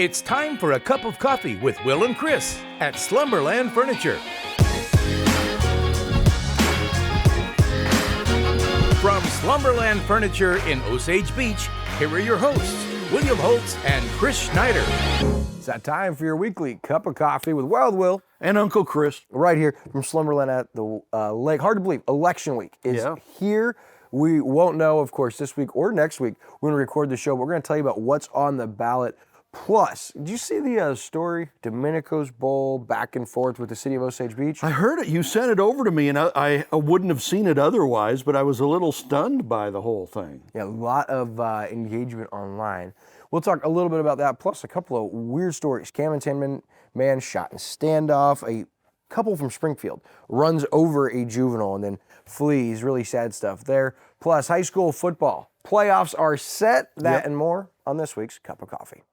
It's time for a cup of coffee with Will and Chris at Slumberland Furniture. From Slumberland Furniture in Osage Beach, here are your hosts, William Holtz and Chris Schneider. It's that time for your weekly cup of coffee with Wild Will and Uncle Chris. Right here from Slumberland at the lake. Hard to believe, election week is here. We won't know, of course, this week or next week when we record the show, but we're going to tell you about what's on the ballot. Plus, did you see the story, Domenico's Bowl, back and forth with the city of Osage Beach? I heard it. You sent it over to me, and I wouldn't have seen it otherwise, but I was a little stunned by the whole thing. Yeah, a lot of engagement online. We'll talk a little bit about that, plus a couple of weird stories. Camdenton man shot in standoff. A couple from Springfield runs over a juvenile and then flees. Really sad stuff there. Plus, high school football. Playoffs are set. That and more on this week's Cup of Coffee.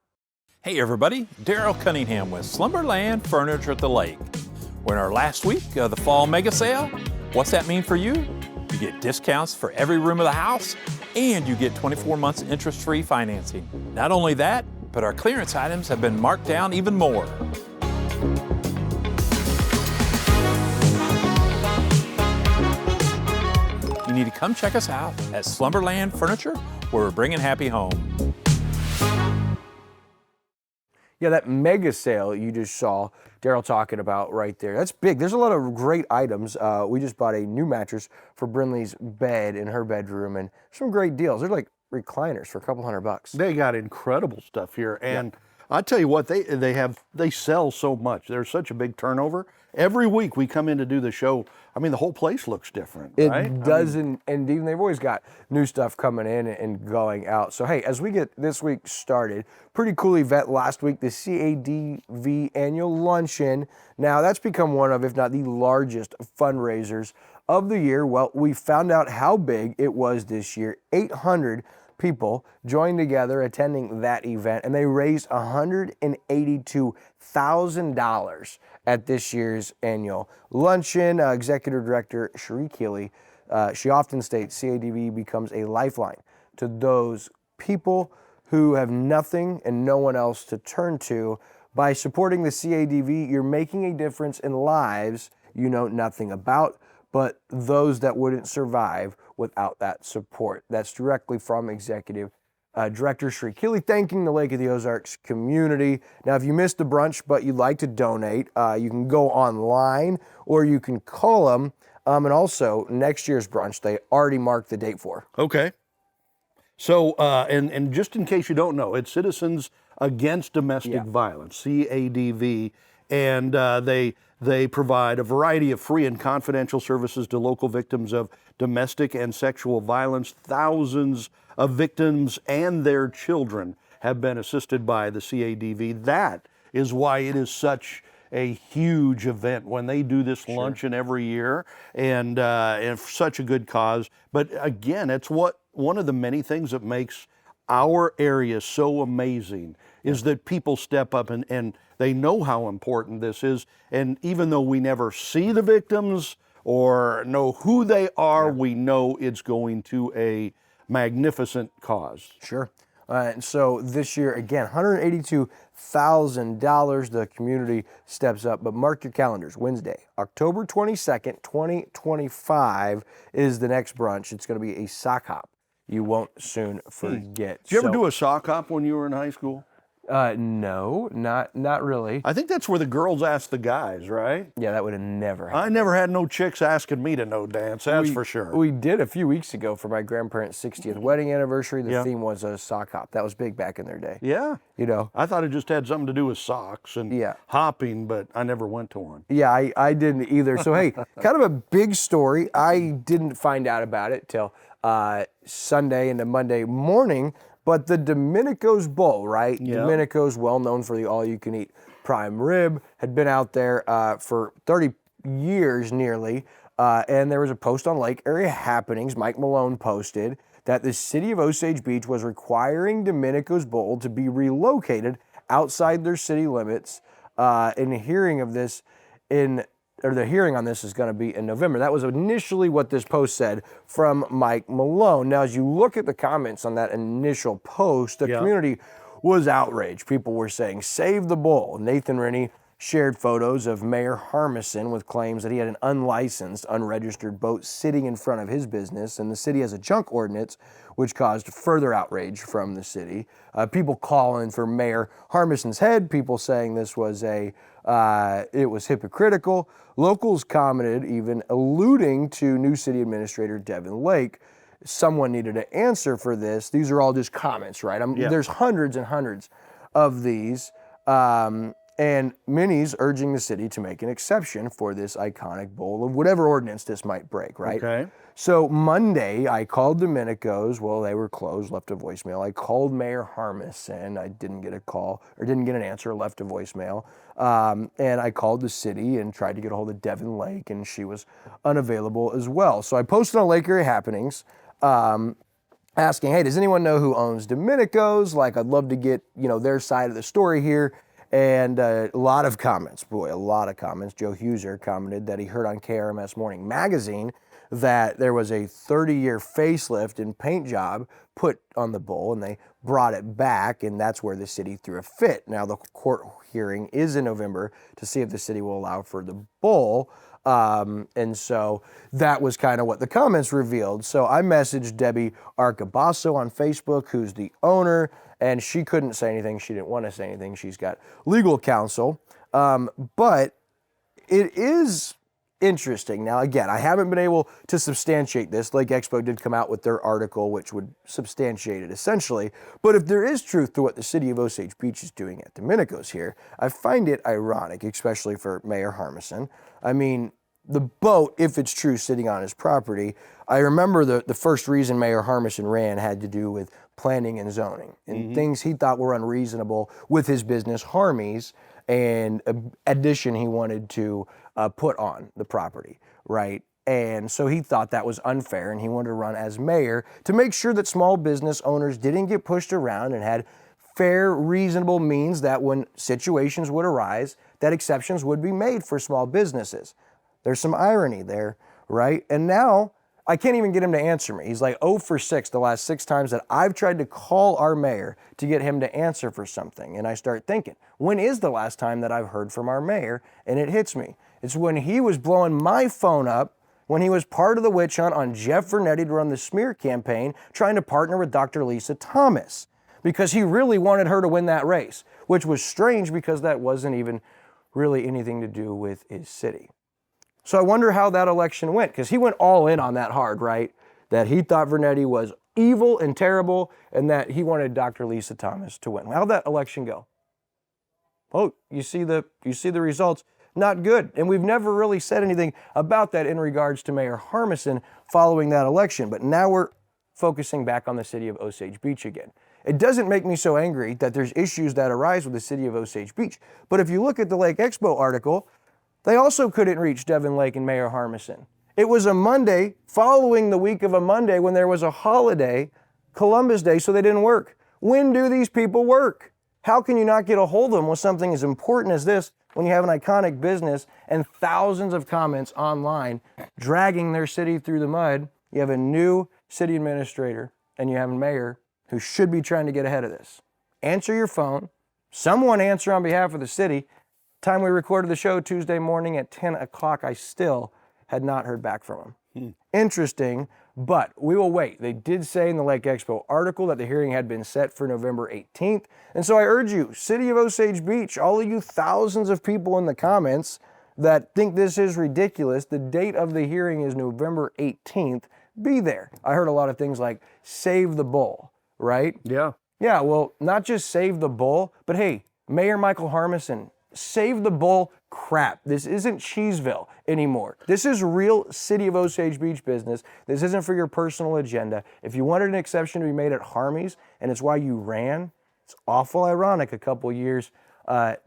Hey everybody, Daryl Cunningham with Slumberland Furniture at the Lake. We're in our last week of the fall mega sale. What's that mean for you? You get discounts for every room of the house, and you get 24 months interest-free financing. Not only that, but our clearance items have been marked down even more. You need to come check us out at Slumberland Furniture, where we're bringing happy home. Yeah, that mega sale you just saw Daryl talking about right there. That's big. There's a lot of great items. We just bought a new mattress for Brinley's bed in her bedroom, and some great deals. They're like recliners for a couple $100. They got incredible stuff here, and I tell you what, they sell so much. There's such a big turnover. Every week we come in to do the show. I mean, the whole place looks different, right? It does, and even they've always got new stuff coming in and going out. So, hey, as we get this week started, pretty cool event last week, the CADV annual luncheon. Now, that's become one of, if not the largest fundraisers of the year. Well, we found out how big it was this year. 800 people joined together attending that event, and they raised $182,000 at this year's annual luncheon. Executive Director Cherie Keeley, she often states CADV becomes a lifeline to those people who have nothing and no one else to turn to. By supporting the CADV, you're making a difference in lives you know nothing about, but those that wouldn't survive without that support. That's directly from Executive Director Cherie Keeley, thanking the Lake of the Ozarks community. Now, if you missed the brunch but you'd like to donate, you can go online or you can call them. And also, next year's brunch, they already marked the date for. Okay. So, and just in case you don't know, it's Citizens Against Domestic Violence, CADV, and they provide a variety of free and confidential services to local victims of domestic and sexual violence. Thousands of victims and their children have been assisted by the CADV. That is why it is such a huge event when they do this luncheon every year, and such a good cause. But again, it's one of the many things that makes our area so amazing is that people step up and they know how important this is. And even though we never see the victims or know who they are, we know it's going to a magnificent cause. Sure. And so this year, again, $182,000, the community steps up. But mark your calendars, Wednesday, October 22nd, 2025 is the next brunch. It's going to be a sock hop. You won't soon forget. Did you ever do a sock hop when you were in high school? No, not really. I think that's where the girls ask the guys, right? Yeah, that would have never happened. I never had no chicks asking me to no dance, that's for sure. We did a few weeks ago for my grandparents' 60th wedding anniversary. The theme was a sock hop. That was big back in their day. Yeah. You know. I thought it just had something to do with socks and hopping, but I never went to one. Yeah, I didn't either. So, hey, kind of a big story. I didn't find out about it till Sunday into Monday morning. But the Domenico's Bowl, right? Yeah. Domenico's, well known for the all-you-can-eat prime rib, had been out there for 30 years nearly. And there was a post on Lake Area Happenings. Mike Malone posted that the city of Osage Beach was requiring Domenico's Bowl to be relocated outside their city limits. And the hearing on this is going to be in November. That was initially what this post said from Mike Malone. Now, as you look at the comments on that initial post, the community was outraged. People were saying, save the bull. Nathan Rennie shared photos of Mayor Harmison with claims that he had an unlicensed, unregistered boat sitting in front of his business, and the city has a junk ordinance, which caused further outrage from the city. People calling for Mayor Harmison's head, people saying this was it was hypocritical. Locals commented, even alluding to new city administrator Devin Lake. Someone needed to answer for this. These are all just comments, right? There's hundreds and hundreds of these. And many's urging the city to make an exception for this iconic bull of whatever ordinance this might break, right? Okay. So Monday, I called Domenico's. Well, they were closed, left a voicemail. I called Mayor Harmison. I didn't get a call, or didn't get an answer, left a voicemail. And I called the city and tried to get a hold of Devin Lake, and she was unavailable as well. So I posted on Lake Erie Happenings, asking, hey, does anyone know who owns Domenico's? Like, I'd love to get, their side of the story here. And a lot of comments, a lot of comments. Joe Huser commented that he heard on KRMS Morning Magazine that there was a 30-year facelift and paint job put on the bull, and they brought it back, and that's where the city threw a fit. Now, the court hearing is in November to see if the city will allow for the bull. And so that was kind of what the comments revealed. So I messaged Debbie Arcabasso on Facebook, who's the owner, and she couldn't say anything. She didn't want to say anything. She's got legal counsel. But it is interesting. Now, again, I haven't been able to substantiate this. Lake Expo did come out with their article, which would substantiate it essentially. But if there is truth to what the city of Osage Beach is doing at Domenico's here, I find it ironic, especially for Mayor Harmison. I mean, the boat, if it's true, sitting on his property, I remember the first reason Mayor Harmison ran had to do with planning and zoning and things he thought were unreasonable with his business, Harmy's, and addition he wanted to put on the property, right? And so he thought that was unfair, and he wanted to run as mayor to make sure that small business owners didn't get pushed around and had fair, reasonable means that when situations would arise, that exceptions would be made for small businesses. There's some irony there, right? And now I can't even get him to answer me. He's like 0 for 6 the last 6 times that I've tried to call our mayor to get him to answer for something. And I start thinking, when is the last time that I've heard from our mayor? And it hits me. It's when he was blowing my phone up when he was part of the witch hunt on Jeff Vernetti to run the smear campaign, trying to partner with Dr. Lisa Thomas, because he really wanted her to win that race, which was strange because that wasn't even really anything to do with his city. So I wonder how that election went, because he went all in on that hard, right? That he thought Vernetti was evil and terrible, and that he wanted Dr. Lisa Thomas to win. How'd that election go? Oh, you see the results. Not good. And we've never really said anything about that in regards to Mayor Harmison following that election. But now we're focusing back on the city of Osage Beach again. It doesn't make me so angry that there's issues that arise with the city of Osage Beach. But if you look at the Lake Expo article, they also couldn't reach Devin Lake and Mayor Harmison. It was a Monday following the week of a Monday when there was a holiday, Columbus Day, so they didn't work. When do these people work? How can you not get a hold of them with something as important as this when you have an iconic business and thousands of comments online dragging their city through the mud? You have a new city administrator and you have a mayor who should be trying to get ahead of this. Answer your phone. Someone answer on behalf of the city. Time we recorded the show Tuesday morning at 10 o'clock, I still had not heard back from him. Interesting, but we will wait. They did say in the Lake Expo article that the hearing had been set for November 18th. And so I urge you, City of Osage Beach, all of you thousands of people in the comments that think this is ridiculous, the date of the hearing is November 18th. Be there. I heard a lot of things like save the bull, right? Yeah. Yeah, well, not just save the bull, but hey, Mayor Michael Harmison, save the bull crap. This isn't Cheeseville anymore. This is real City of Osage Beach business. This isn't for your personal agenda. If you wanted an exception to be made at Harmy's, and it's why you ran, it's awful ironic a couple years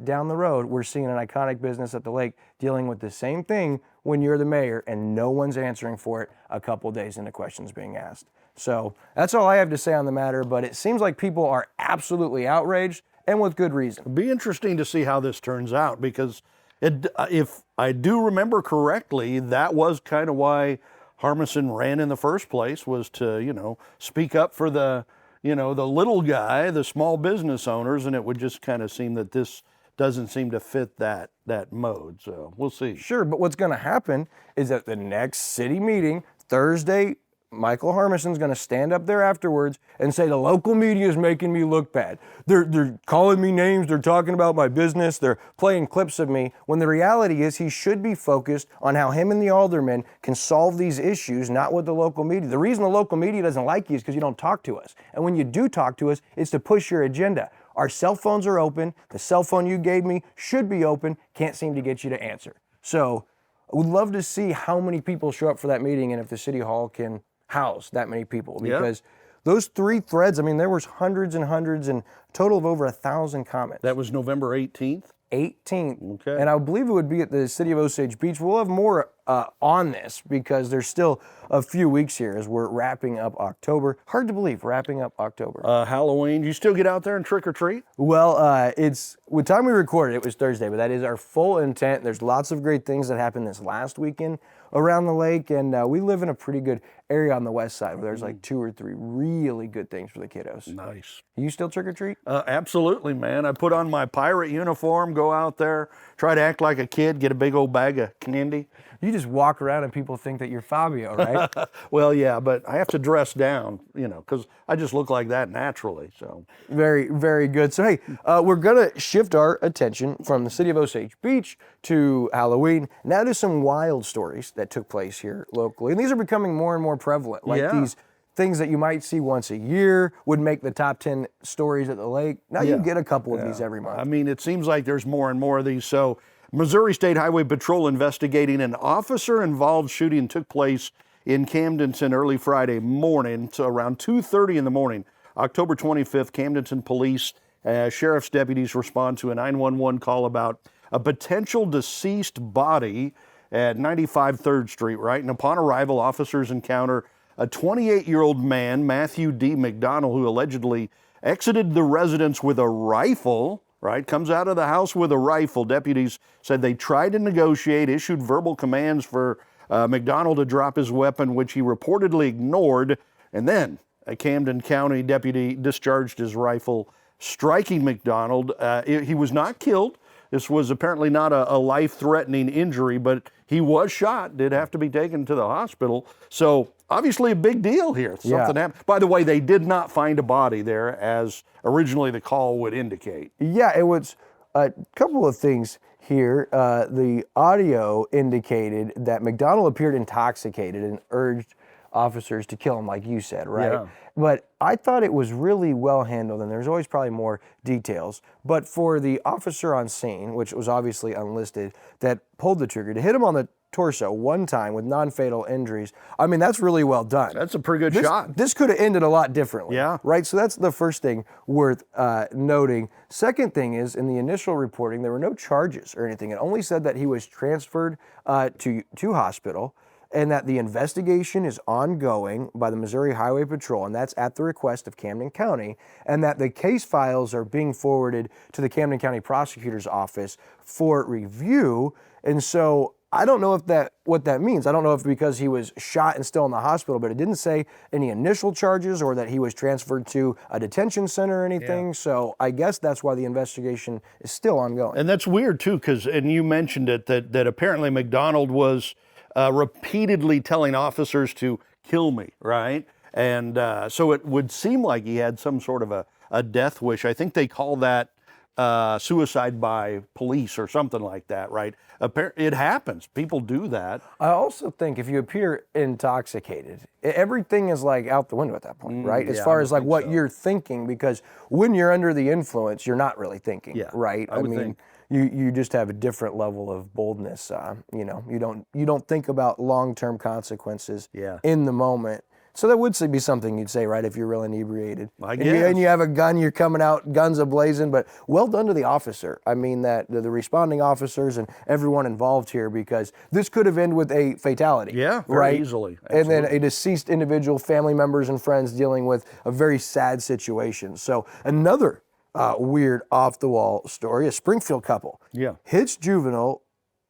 down the road, we're seeing an iconic business at the lake dealing with the same thing when you're the mayor and no one's answering for it a couple days into questions being asked. So that's all I have to say on the matter, but it seems like people are absolutely outraged, and with good reason. It'll be interesting to see how this turns out, because if I do remember correctly, that was kind of why Harmison ran in the first place, was to, speak up for the, the little guy, the small business owners, and it would just kind of seem that this doesn't seem to fit that mode. So we'll see. Sure, but what's going to happen is that the next city meeting, Thursday, Michael Harmison's going to stand up there afterwards and say the local media is making me look bad. They're calling me names. They're talking about my business. They're playing clips of me. When the reality is he should be focused on how him and the aldermen can solve these issues, not with the local media. The reason the local media doesn't like you is because you don't talk to us. And when you do talk to us, it's to push your agenda. Our cell phones are open. The cell phone you gave me should be open. Can't seem to get you to answer. So I would love to see how many people show up for that meeting and if the city hall can house that many people, because those 3 threads, I mean, there was hundreds and hundreds and a total of over 1,000 comments. That was November 18th? 18th. Okay. And I believe it would be at the city of Osage Beach. We'll have more on this because there's still a few weeks here as we're wrapping up October. Hard to believe, wrapping up October. Halloween, you still get out there and trick or treat? Well, it's, with time we recorded, it was Thursday, but that is our full intent. There's lots of great things that happened this last weekend around the lake, and we live in a pretty good area on the west side where there's like 2 or 3 really good things for the kiddos. Nice. You still trick or treat? Absolutely, man. I put on my pirate uniform, go out there, try to act like a kid, get a big old bag of candy. You just walk around and people think that you're Fabio, right? Well, yeah, but I have to dress down, because I just look like that naturally. So Very, very good. So, hey, we're going to shift our attention from the city of Osage Beach to Halloween. Now to some wild stories that took place here locally. And these are becoming more and more prevalent. Like these things that you might see once a year would make the top 10 stories at the lake. Now you get a couple of these every month. I mean, it seems like there's more and more of these. So Missouri State Highway Patrol investigating an officer-involved shooting took place in Camdenton early Friday morning, so around 2:30 in the morning, October 25th. Camdenton police, sheriff's deputies respond to a 911 call about a potential deceased body at 95 3rd Street, right? And upon arrival, officers encounter a 28-year-old man, Matthew D. McDonald, who allegedly exited the residence with a rifle, right? Comes out of the house with a rifle. Deputies said they tried to negotiate, issued verbal commands for McDonald to drop his weapon, which he reportedly ignored. And then a Camden County deputy discharged his rifle, striking McDonald. He was not killed. This was apparently not a life-threatening injury, but he was shot, did have to be taken to the hospital. So obviously a big deal here. Something happened. By the way, they did not find a body there as originally the call would indicate. Yeah, it was a couple of things here. The audio indicated that McDonald appeared intoxicated and urged officers to kill him, like you said, right? Yeah. But I thought it was really well handled, and there's always probably more details. But for the officer on scene, which was obviously unlisted, that pulled the trigger to hit him on the torso one time with non-fatal injuries, I mean, that's really well done. That's a pretty good shot. This could have ended a lot differently. Yeah. Right? So that's the first thing worth noting. Second thing is, in the initial reporting, there were no charges or anything. It only said that he was transferred to hospital, and that the investigation is ongoing by the Missouri Highway Patrol, and that's at the request of Camden County, and that the case files are being forwarded to the Camden County Prosecutor's Office for review. And so I don't know what that means. I don't know if because he was shot and still in the hospital, but it didn't say any initial charges or that he was transferred to a detention center or anything. Yeah. So I guess that's why the investigation is still ongoing. And that's weird too, and you mentioned it, that apparently McDonald was repeatedly telling officers to kill me, right? And so it would seem like he had some sort of a death wish. I think they call that suicide by police or something like that, right? It happens. People do that. I also think if you appear intoxicated, everything is like out the window at that point, right? As far as like what you're thinking, because when you're under the influence, you're not really thinking, right? I mean, think. You just have a different level of boldness. You don't think about long-term consequences in the moment. So that would be something you'd say, right, if you're real inebriated. I guess. And you have a gun, you're coming out, guns a-blazing, but well done to the officer. I mean, that the responding officers and everyone involved here, because this could have ended with a fatality. Yeah, very easily. Absolutely. And then a deceased individual, family members and friends dealing with a very sad situation. So another weird off-the-wall story, a Springfield couple hits juvenile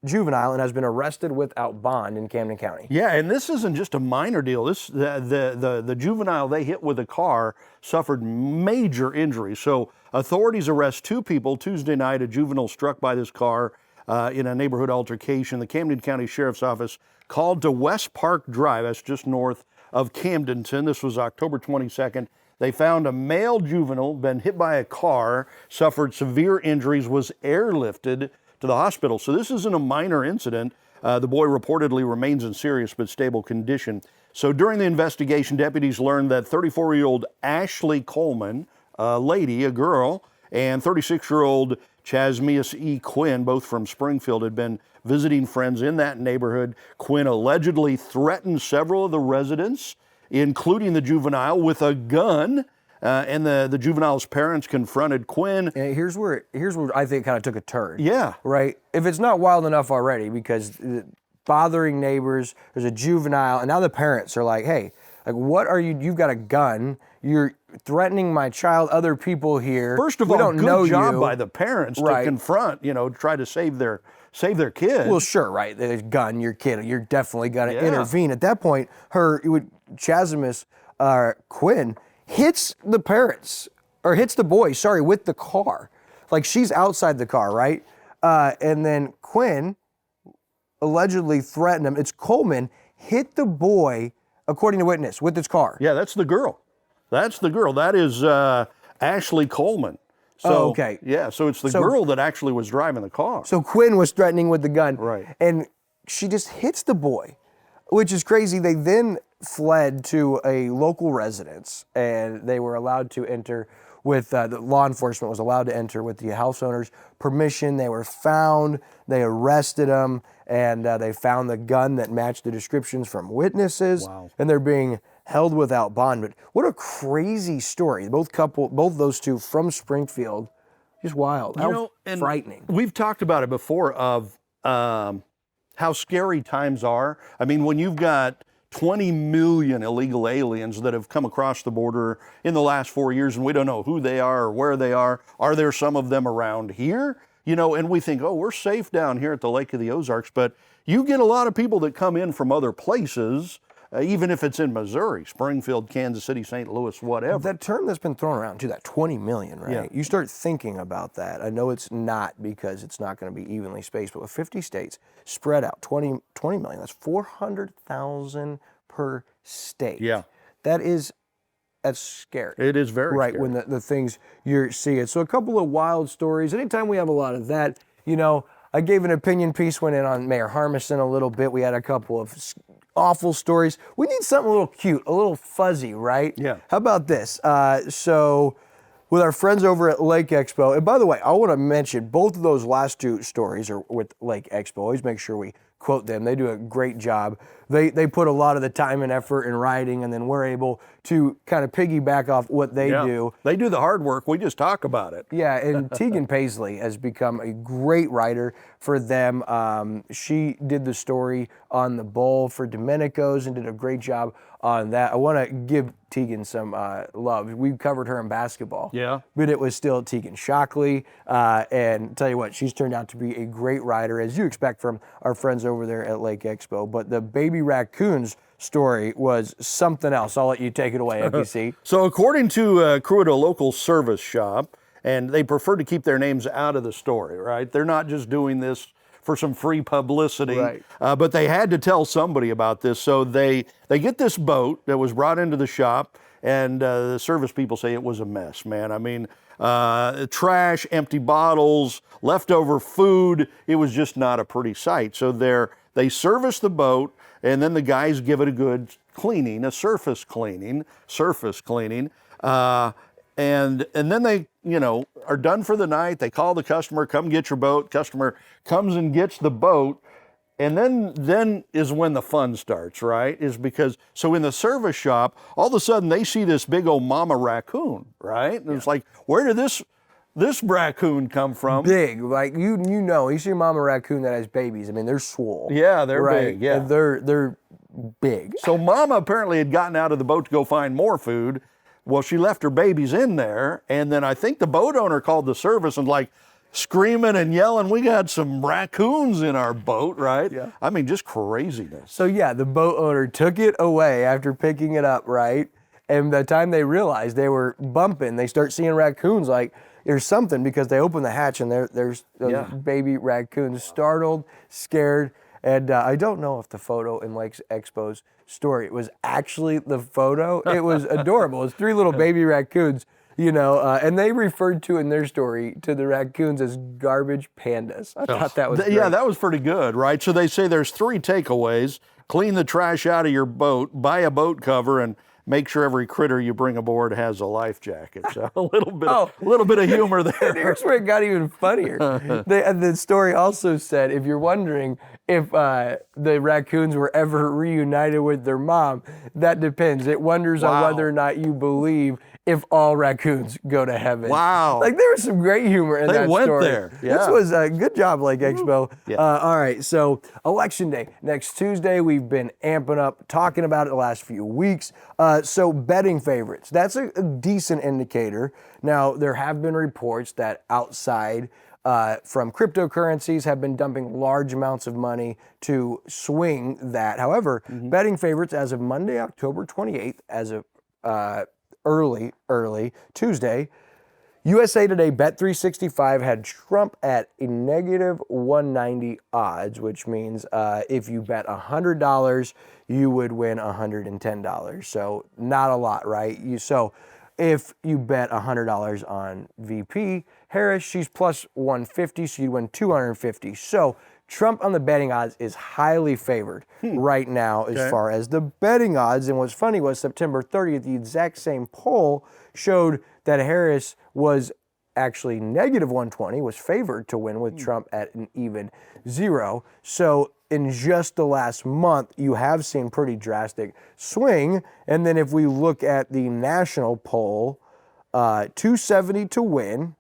juvenile and has been arrested without bond in Camden County. Yeah, and this isn't just a minor deal. The juvenile they hit with a car suffered major injuries. So authorities arrest 2 people Tuesday night. A juvenile struck by this car in a neighborhood altercation. The Camden County Sheriff's Office called to West Park Drive, that's just north of Camdenton. This was October 22nd. They found a male juvenile been hit by a car, suffered severe injuries, was airlifted to the hospital. So this isn't a minor incident. The boy reportedly remains in serious but stable condition. So during the investigation, deputies learned that 34-year-old Ashley Coleman, a lady, a girl, and 36-year-old Chasmius E. Quinn, both from Springfield, had been visiting friends in that neighborhood. Quinn allegedly threatened several of the residents, including the juvenile, with a gun. And the juvenile's parents confronted Quinn. And here's where I think it kind of took a turn. Yeah. Right? If it's not wild enough already, because bothering neighbors, there's a juvenile, and now the parents are like, hey, like, what are you? You've got a gun. You're threatening my child, other people here. First of we all, don't know good job you. by the parents Right. to confront, try to save their kid. Well, sure, right. There's a gun, your kid. You're definitely going to Yeah. intervene. At that point, Chasmius Quinn hits the parents, or hits the boy, with the car. Like, she's outside the car, right? And then Quinn allegedly threatened him. It's Coleman hit the boy, according to witness, with his car. Yeah, that's the girl. That is Ashley Coleman. So, Oh, okay. Yeah, so it's the girl that actually was driving the car. So Quinn was threatening with the gun. Right. And she just hits the boy, which is crazy. They then fled to a local residence, and they were allowed to enter with, the law enforcement was allowed to enter with the house owner's permission. They were found, they arrested them, and they found the gun that matched the descriptions from witnesses. Wow. And they're being held without bond. But what a crazy story. Both those two from Springfield, just wild. And frightening. We've talked about it before of how scary times are. I mean, when you've got 20 million illegal aliens that have come across the border in the last 4 years, and we don't know who they are or where they are. Are there some of them around here? And we think, oh, we're safe down here at the Lake of the Ozarks, but you get a lot of people that come in from other places, even if it's in Missouri, Springfield, Kansas City, St. Louis, whatever. That term that's been thrown around too, that 20 million, right? Yeah. You start thinking about that. I know it's not, because it's not going to be evenly spaced, but with 50 states spread out, 20 million, that's 400,000 per state. Yeah. That's scary. It is very right, scary. when the things you're seeing. So a couple of wild stories. Anytime we have a lot of that, I gave an opinion piece, went in on Mayor Harmison a little bit. We had a couple of awful stories. We need something a little cute, a little fuzzy, right? Yeah. How about this? So with our friends over at Lake Expo, and by the way, I want to mention both of those last two stories are with Lake Expo. Always make sure we quote them. They do a great job. They put a lot of the time and effort in writing, and then we're able to kind of piggyback off what they do. They do the hard work. We just talk about it. Yeah, and Tegan Paisley has become a great writer for them. She did the story on the bowl for Domenico's and did a great job on that. I want to give Tegan some love. We covered her in basketball. Yeah. But it was still Tegan Shockley. And tell you what, she's turned out to be a great writer, as you expect from our friends over there at Lake Expo. But the baby raccoons story was something else. I'll let you take it away, NBC. So according to a crew at a local service shop, and they prefer to keep their names out of the story, right? They're not just doing this for some free publicity, Right. But they had to tell somebody about this. So they get this boat that was brought into the shop, and the service people say it was a mess, man. I mean, trash, empty bottles, leftover food. It was just not a pretty sight. So they service the boat, and then the guys give it a good cleaning, a surface cleaning, and then they, are done for the night. They call the customer, come get your boat. Customer comes and gets the boat. And then is when the fun starts, right? So in the service shop, all of a sudden they see this big old mama raccoon, right? And it's like, where did this raccoon come from? Big, like you see a mama raccoon that has babies. I mean, they're swole. Yeah, they're right? big. Yeah, And they're big. So mama apparently had gotten out of the boat to go find more food. Well, she left her babies in there, and then I think the boat owner called the service and like, screaming and yelling. We got some raccoons in our boat, right? Yeah. I mean, just craziness. So yeah, the boat owner took it away after picking it up, right? And by the time they realized they were bumping, they start seeing raccoons like there's something, because they open the hatch and there's those baby raccoons, startled, scared. And I don't know if the photo in Lake Expo's story was actually the photo. It was adorable. It's 3 little baby raccoons, and they referred to in their story to the raccoons as garbage pandas. I thought that was great. Yeah, that was pretty good, right? So they say there's 3 takeaways. Clean the trash out of your boat, buy a boat cover, and make sure every critter you bring aboard has a life jacket. So a little bit of humor there. Here's where it got even funnier. The story also said, if you're wondering if the raccoons were ever reunited with their mom, that depends. It wonders on whether or not you believe if all raccoons go to heaven. Wow. Like, there was some great humor in that story. They went there. Yeah. This was a good job, Lake Expo. Yeah. All right, so Election Day, next Tuesday. We've been amping up, talking about it the last few weeks. So betting favorites, that's a decent indicator. Now, there have been reports that outside from cryptocurrencies have been dumping large amounts of money to swing that. However, betting favorites as of Monday, October 28th, as of early Tuesday, USA Today Bet365 had Trump at a negative 190 odds, which means if you bet $100, you would win $110. So not a lot, right? So if you bet $100 on VP Harris, she's plus 150, so you'd win 250. So Trump on the betting odds is highly favored right now as far as the betting odds. And what's funny was September 30th, the exact same poll showed that Harris was actually negative 120, was favored to win with Trump at an even 0. So in just the last month, you have seen pretty drastic swing. And then if we look at the national poll, 270 to win.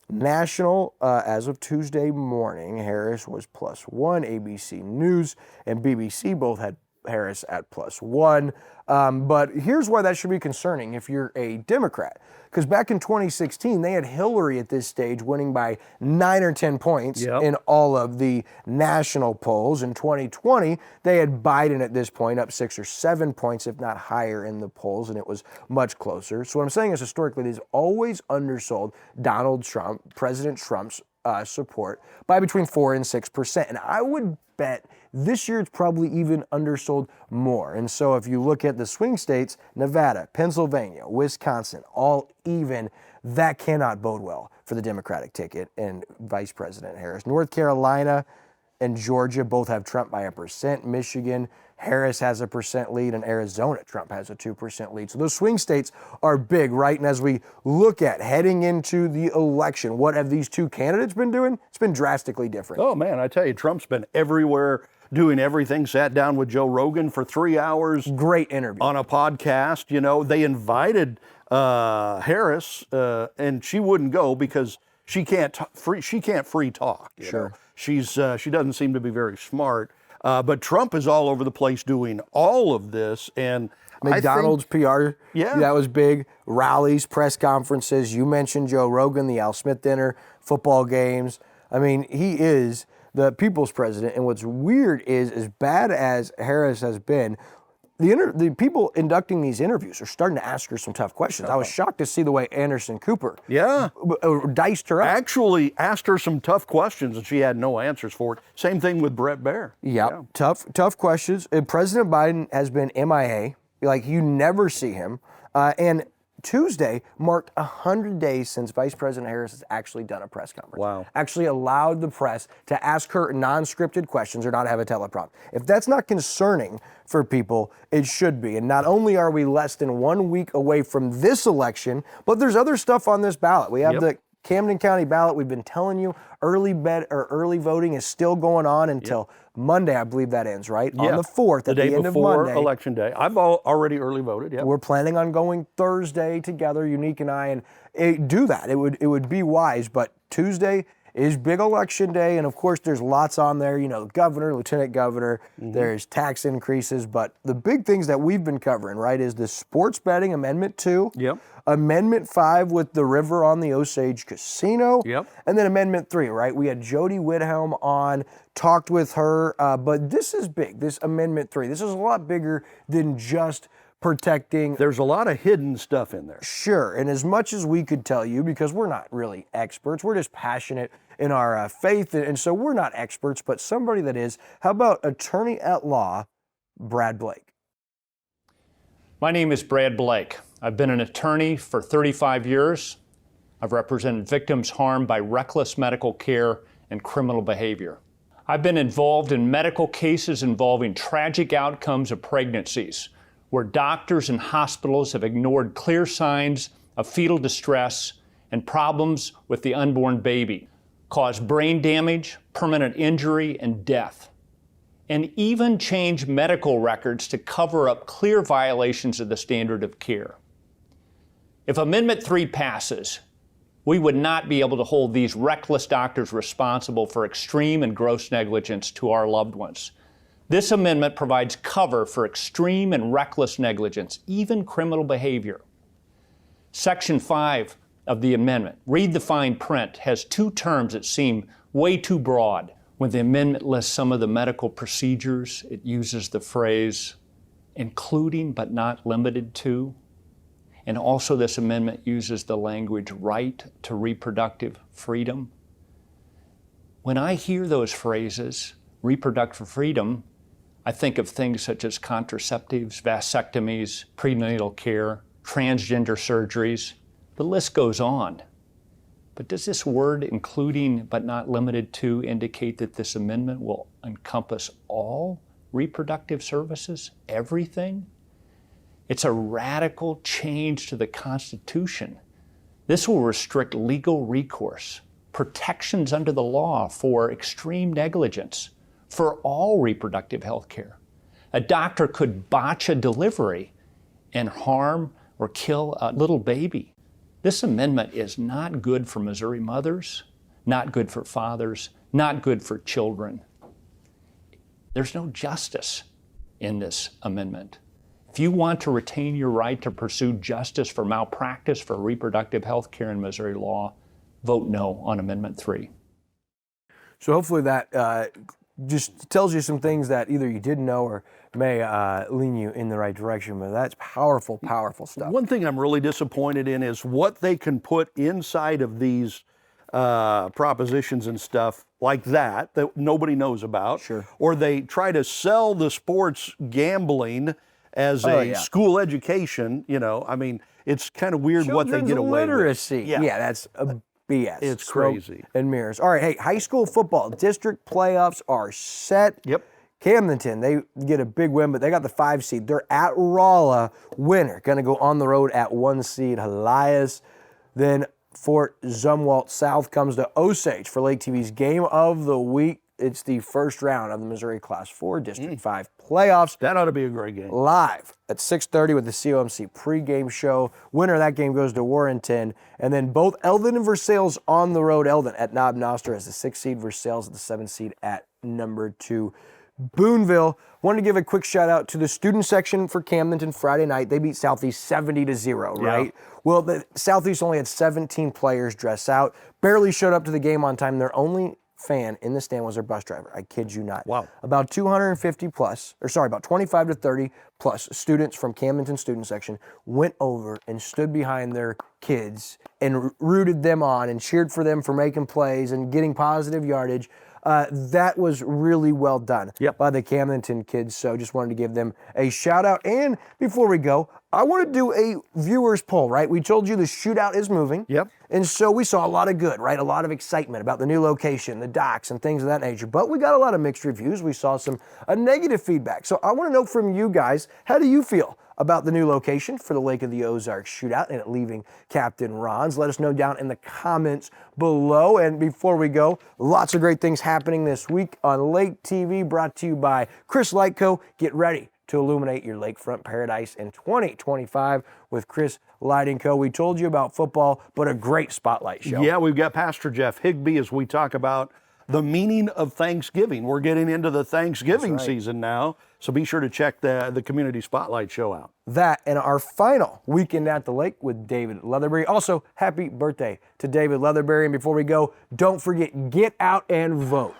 National, as of Tuesday morning, Harris was +1. ABC News and BBC both had Harris at +1. But here's why that should be concerning if you're a Democrat. Because back in 2016, they had Hillary at this stage winning by 9 or 10 points in all of the national polls. In 2020, they had Biden at this point up 6 or 7 points, if not higher, in the polls, and it was much closer. So what I'm saying is, historically, they've always undersold Donald Trump, President Trump's support by between 4 and 6%. And I would bet this year it's probably even undersold more. And so if you look at the swing states, Nevada, Pennsylvania, Wisconsin, all even, that cannot bode well for the Democratic ticket and Vice President Harris. North Carolina and Georgia both have Trump by 1%. Michigan, Harris has a 1% lead, and Arizona, Trump has a 2% lead. So those swing states are big, right? And as we look at heading into the election, what have these two candidates been doing? It's been drastically different. Oh, man, I tell you, Trump's been everywhere doing everything. Sat down with Joe Rogan for 3 hours. Great interview. On a podcast. They invited Harris, and she wouldn't go because she can't free talk. You know? She doesn't seem to be very smart. But Trump is all over the place doing all of this, and McDonald's PR, that was big. Rallies, press conferences. You mentioned Joe Rogan, the Al Smith dinner, football games. I mean, he is the people's president. And what's weird is, as bad as Harris has been, the people inducting these interviews are starting to ask her some tough questions. I was shocked to see the way Anderson Cooper diced her up. Actually asked her some tough questions, and she had no answers for it. Same thing with Brett Baer. Tough questions. And President Biden has been MIA. Like, you never see him. And Tuesday marked 100 days since Vice President Harris has actually done a press conference. Wow. Actually allowed the press to ask her non-scripted questions or not have a teleprompter. If that's not concerning for people, it should be. And not only are we less than 1 week away from this election, but there's other stuff on this ballot. We have the Camden County ballot. We've been telling you early voting is still going on until Monday, I believe that ends, right? Yeah. On the 4th, at the end of Monday. Before Election Day. I've already early voted, We're planning on going Thursday together, Unique and I, and do that. It would be wise, but Tuesday is big election day, and of course there's lots on there, you know, governor, lieutenant governor, there's tax increases, but the big things that we've been covering, right, is the sports betting Amendment 2, Amendment 5 with the river on the Osage Casino, and then Amendment 3, right? We had Jody Whithelm on, talked with her, but this is big, this Amendment 3. This is a lot bigger than just protecting. There's a lot of hidden stuff in there. Sure, and as much as we could tell you, because we're not really experts, we're just passionate in our faith, and so we're not experts, but somebody that is. How about attorney at law, Brad Blake? My name is Brad Blake. I've been an attorney for 35 years. I've represented victims harmed by reckless medical care and criminal behavior. I've been involved in medical cases involving tragic outcomes of pregnancies, where doctors and hospitals have ignored clear signs of fetal distress and problems with the unborn baby, caused brain damage, permanent injury, and death, and even changed medical records to cover up clear violations of the standard of care. If Amendment 3 passes, we would not be able to hold these reckless doctors responsible for extreme and gross negligence to our loved ones. This amendment provides cover for extreme and reckless negligence, even criminal behavior. Section 5 of the amendment, read the fine print, has two terms that seem way too broad. When the amendment lists some of the medical procedures, it uses the phrase, including but not limited to. And also this amendment uses the language, right to reproductive freedom. When I hear those phrases, reproductive freedom, I think of things such as contraceptives, vasectomies, prenatal care, transgender surgeries. The list goes on. But does this word, including but not limited to, indicate that this amendment will encompass all reproductive services, everything? It's a radical change to the Constitution. This will restrict legal recourse, protections under the law for extreme negligence, for all reproductive health care. A doctor could botch a delivery and harm or kill a little baby. This amendment is not good for Missouri mothers, not good for fathers, not good for children. There's no justice in this amendment. If you want to retain your right to pursue justice for malpractice for reproductive health care in Missouri law, vote no on Amendment 3. So hopefully that just tells you some things that either you didn't know or may lean you in the right direction, but that's powerful, powerful stuff. One thing I'm really disappointed in is what they can put inside of these propositions and stuff like that nobody knows about. Sure. Or they try to sell the sports gambling as school education, you know. I mean, it's kind of weird what they get away literacy. with. Yeah, that's a BS. It's Smoke crazy. and mirrors. All right, hey, high school football district playoffs are set. Yep. Camdenton, they get a big win, but they got the 5 seed. They're at Rolla, winner. Going to go on the road at 1 seed, Elias. Then Fort Zumwalt South comes to Osage for Lake TV's game of the week. It's the first round of the Missouri Class 4 District 5 playoffs. That ought to be a great game. Live at 6:30 with the COMC pregame show. Winner of that game goes to Warrenton. And then both Eldon and Versailles on the road. Eldon at Knob Noster as the 6 seed, Versailles at the 7 seed at number 2. Boonville. Wanted to give a quick shout out to the student section for Camdenton Friday night. They beat Southeast 70-0, right? Well, the Southeast only had 17 players dress out. Barely showed up to the game on time. Their only fan in the stand was their bus driver. I kid you not. Wow. About 25 to 30 plus students from Camdenton student section went over and stood behind their kids and rooted them on and cheered for them for making plays and getting positive yardage. That was really well done by the Camdenton kids, so just wanted to give them a shout out. And before we go, I want to do a viewers poll, right? We told you the shootout is moving. Yep. And so we saw a lot of good, right? A lot of excitement about the new location, the docks, and things of that nature. But we got a lot of mixed reviews. We saw some negative feedback. So I want to know from you guys, how do you feel about the new location for the Lake of the Ozarks shootout and it leaving Captain Ron's? Let us know down in the comments below. And before we go, lots of great things happening this week on Lake TV, brought to you by Chris Lightco. Get ready to illuminate your lakefront paradise in 2025 with Chris Lighting Co. We told you about football, but a great spotlight show. Yeah, we've got Pastor Jeff Higbee as we talk about the meaning of Thanksgiving. We're getting into the Thanksgiving season now, so be sure to check the Community Spotlight show out. That and our final Weekend at the Lake with David Leatherberry. Also, happy birthday to David Leatherberry. And before we go, don't forget, get out and vote.